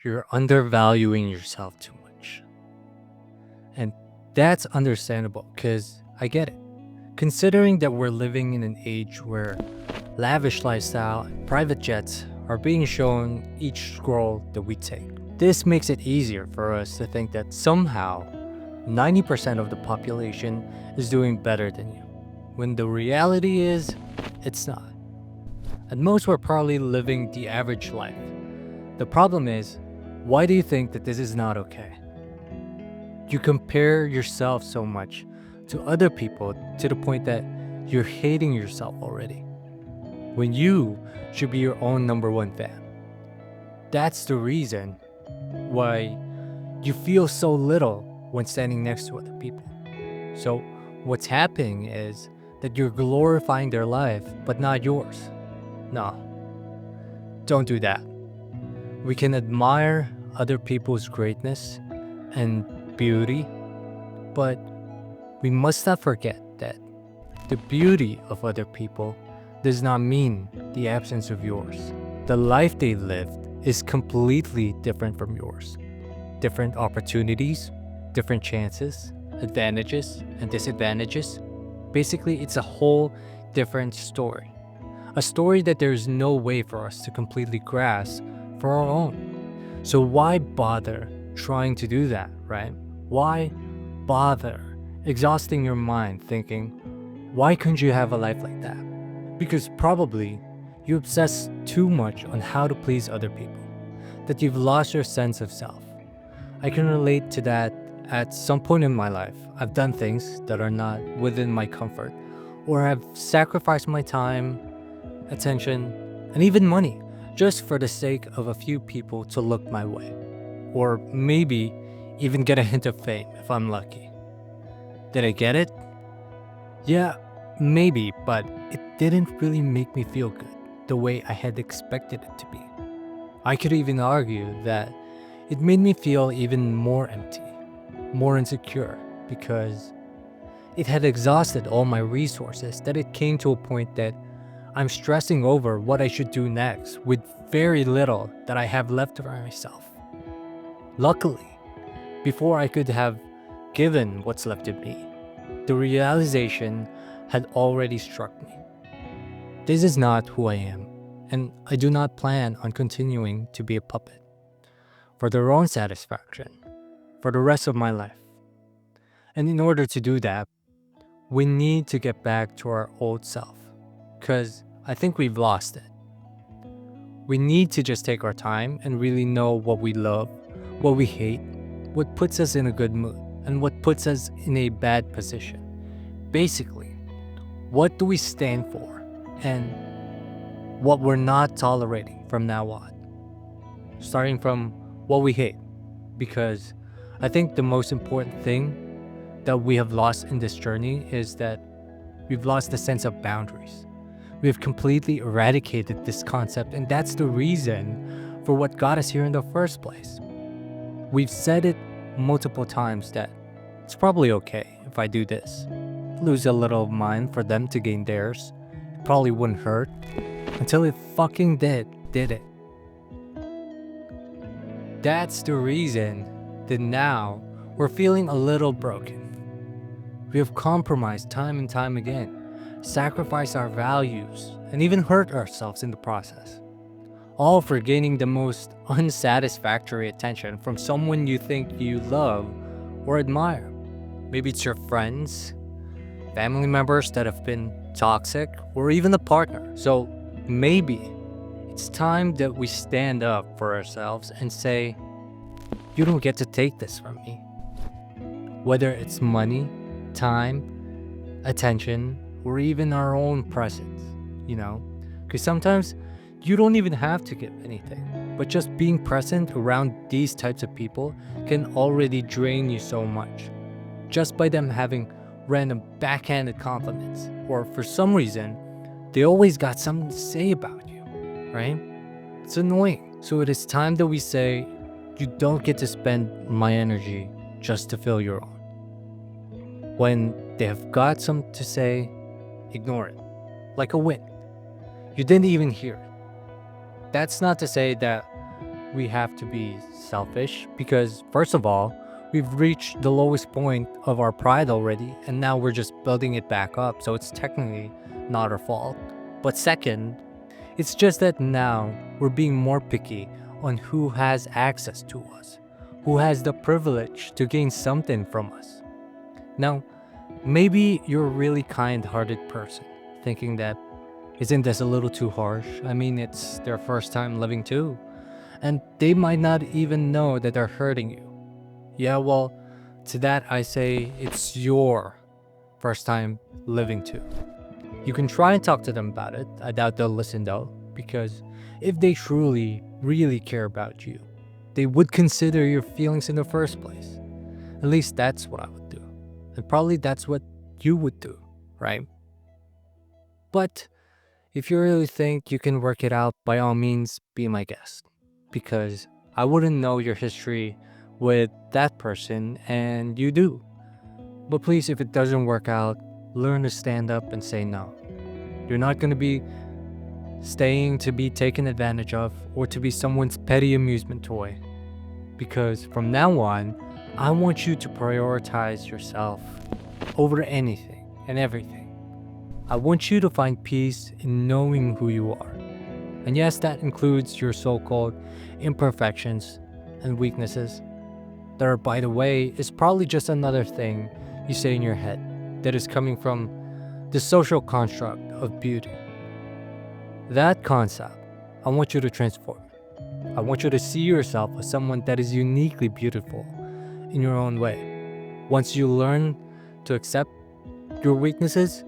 you're undervaluing yourself too much. And that's understandable because I get it. Considering that we're living in an age where lavish lifestyle and private jets are being shown each scroll that we take, this makes it easier for us to think that somehow 90% of the population is doing better than you, when the reality is, it's not. At most, we're probably living the average life. The problem is, why do you think that this is not okay? You compare yourself so much to other people to the point that you're hating yourself already, when you should be your own number one fan. That's the reason why you feel so little when standing next to other people. So, what's happening is that you're glorifying their life, but not yours. No, don't do that. We can admire other people's greatness and beauty, but we must not forget that the beauty of other people does not mean the absence of yours. The life they lived is completely different from yours. Different opportunities, different chances, advantages and disadvantages. Basically, it's a whole different story. A story that there's no way for us to completely grasp for our own. So why bother trying to do that, right? Why bother exhausting your mind thinking, why couldn't you have a life like that? Because probably you obsess too much on how to please other people, that you've lost your sense of self. I can relate to that. At some point in my life, I've done things that are not within my comfort, or have sacrificed my time, attention, and even money just for the sake of a few people to look my way, or maybe even get a hint of fame if I'm lucky. Did I get it? Yeah, maybe, but it didn't really make me feel good the way I had expected it to be. I could even argue that it made me feel even more empty, more insecure, because it had exhausted all my resources, that it came to a point that I'm stressing over what I should do next with very little that I have left for myself. Luckily, before I could have given what's left of me, the realization had already struck me. This is not who I am, and I do not plan on continuing to be a puppet for their own satisfaction for the rest of my life. And in order to do that, we need to get back to our old self, because I think we've lost it. We need to just take our time and really know what we love, what we hate, what puts us in a good mood, and what puts us in a bad position. Basically, what do we stand for, and what we're not tolerating from now on. Starting from what we hate, because I think the most important thing that we have lost in this journey is that we've lost the sense of boundaries. We've completely eradicated this concept, and that's the reason for what got us here in the first place. We've said it multiple times that it's probably okay if I do this. Lose a little of mine for them to gain theirs. It probably wouldn't hurt. Until it fucking did it? That's the reason that now we're feeling a little broken. We have compromised time and time again, sacrificed our values, and even hurt ourselves in the process. All for gaining the most unsatisfactory attention from someone you think you love or admire. Maybe it's your friends, family members that have been toxic, or even a partner. So maybe it's time that we stand up for ourselves and say, you don't get to take this from me. Whether it's money, time, attention, or even our own presence, Because sometimes you don't even have to give anything, but just being present around these types of people can already drain you so much. Just by them having random backhanded compliments, or for some reason, they always got something to say about you, right? It's annoying. So it is time that we say, you don't get to spend my energy just to fill your own. When they have got something to say, ignore it. Like a win. You didn't even hear it. That's not to say that we have to be selfish because, first of all, we've reached the lowest point of our pride already, and now we're just building it back up, so it's technically not our fault. But second, it's just that now we're being more picky on who has access to us, who has the privilege to gain something from us. Now, maybe you're a really kind hearted person, thinking that, isn't this a little too harsh? I mean, it's their first time living too, and they might not even know that they're hurting you. Yeah, well, to that I say it's your first time living too. You can try and talk to them about it. I doubt they'll listen though, because if they truly, really care about you, they would consider your feelings in the first place. At least that's what I would do. And probably that's what you would do, right? But if you really think you can work it out, by all means, be my guest. Because I wouldn't know your history with that person, and you do. But please, if it doesn't work out, learn to stand up and say no. You're not going to be staying to be taken advantage of or to be someone's petty amusement toy. Because from now on, I want you to prioritize yourself over anything and everything. I want you to find peace in knowing who you are. And yes, that includes your so called imperfections and weaknesses. That are, by the way, is probably just another thing you say in your head that is coming from the social construct of beauty. That concept, I want you to transform. I want you to see yourself as someone that is uniquely beautiful in your own way. Once you learn to accept your weaknesses,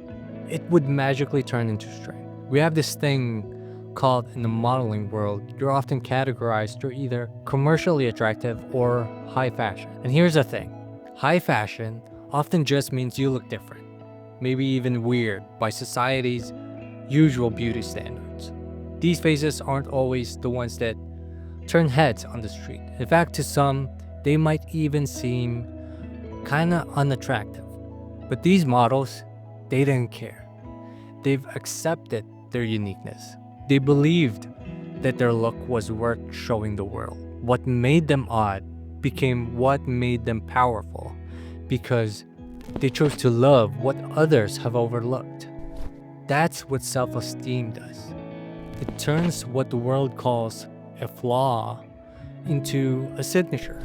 it would magically turn into strength. We have this thing called in the modeling world, you're often categorized you're either commercially attractive or high fashion. And here's the thing, high fashion often just means you look different, maybe even weird by society's usual beauty standards. These faces aren't always the ones that turn heads on the street. In fact, to some, they might even seem kinda unattractive. But these models, they didn't care. They've accepted their uniqueness. They believed that their look was worth showing the world. What made them odd became what made them powerful because they chose to love what others have overlooked. That's what self-esteem does. It turns what the world calls a flaw into a signature.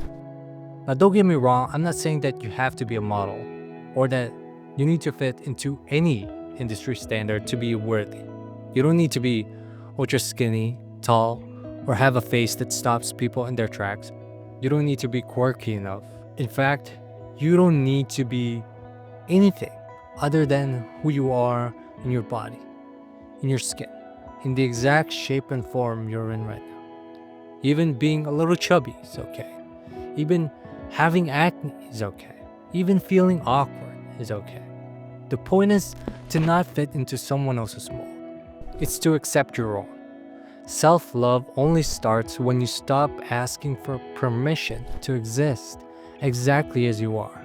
Now, don't get me wrong, I'm not saying that you have to be a model or that you need to fit into any industry standard to be worthy. You don't need to be ultra skinny, tall, or have a face that stops people in their tracks. You don't need to be quirky enough. In fact, you don't need to be anything other than who you are in your body, in your skin, in the exact shape and form you're in right now. Even being a little chubby is okay. Even having acne is okay. Even feeling awkward is okay. The point is to not fit into someone else's mold. It's to accept your own. Self-love only starts when you stop asking for permission to exist exactly as you are.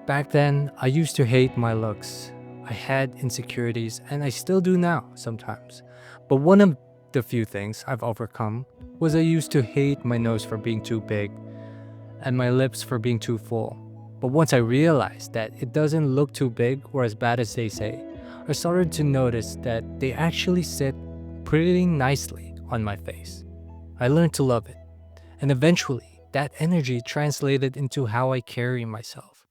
Back then, I used to hate my looks. I had insecurities, and I still do now sometimes. But one of the few things I've overcome was I used to hate my nose for being too big and my lips for being too full. But once I realized that it doesn't look too big or as bad as they say, I started to notice that they actually sit pretty nicely on my face. I learned to love it. And eventually, that energy translated into how I carry myself.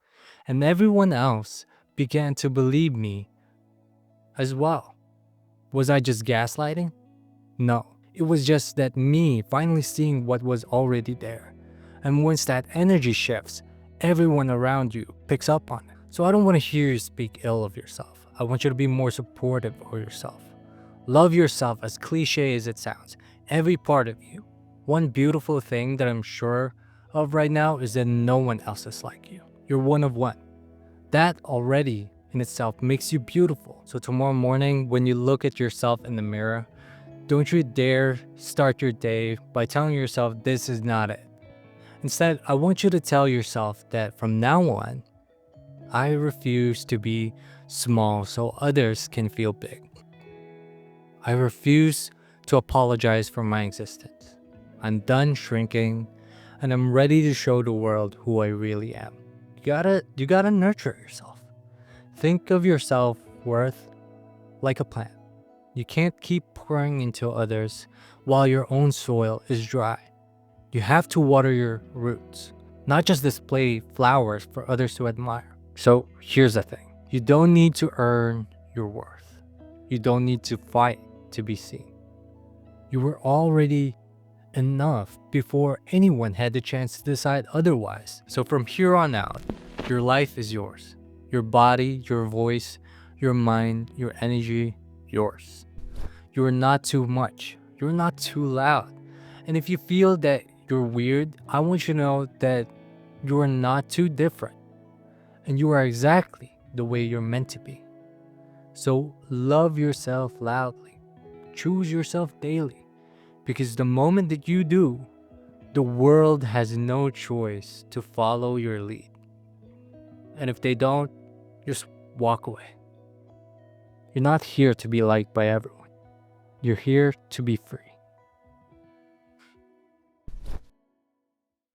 And everyone else began to believe me as well. Was I just gaslighting? No. It was just that me finally seeing what was already there. And once that energy shifts, everyone around you picks up on it. So I don't want to hear you speak ill of yourself. I want you to be more supportive of yourself. Love yourself, as cliche as it sounds. Every part of you. One beautiful thing that I'm sure of right now is that no one else is like you. You're one of one. That already in itself makes you beautiful. So tomorrow morning, when you look at yourself in the mirror, don't you dare start your day by telling yourself this is not it. Instead, I want you to tell yourself that from now on, I refuse to be small so others can feel big. I refuse to apologize for my existence. I'm done shrinking, and I'm ready to show the world who I really am. You gotta nurture yourself. Think of your self-worth like a plant. You can't keep pouring into others while your own soil is dry. You have to water your roots, not just display flowers for others to admire. So here's the thing. You don't need to earn your worth. You don't need to fight to be seen. You were already enough before anyone had the chance to decide otherwise. So from here on out, your life is yours. Your body, your voice, your mind, your energy, yours. You're not too much. You're not too loud. And if you feel that you're weird, I want you to know that you are not too different. And you are exactly the way you're meant to be. So love yourself loudly. Choose yourself daily. Because the moment that you do, the world has no choice to follow your lead. And if they don't, just walk away. You're not here to be liked by everyone. You're here to be free.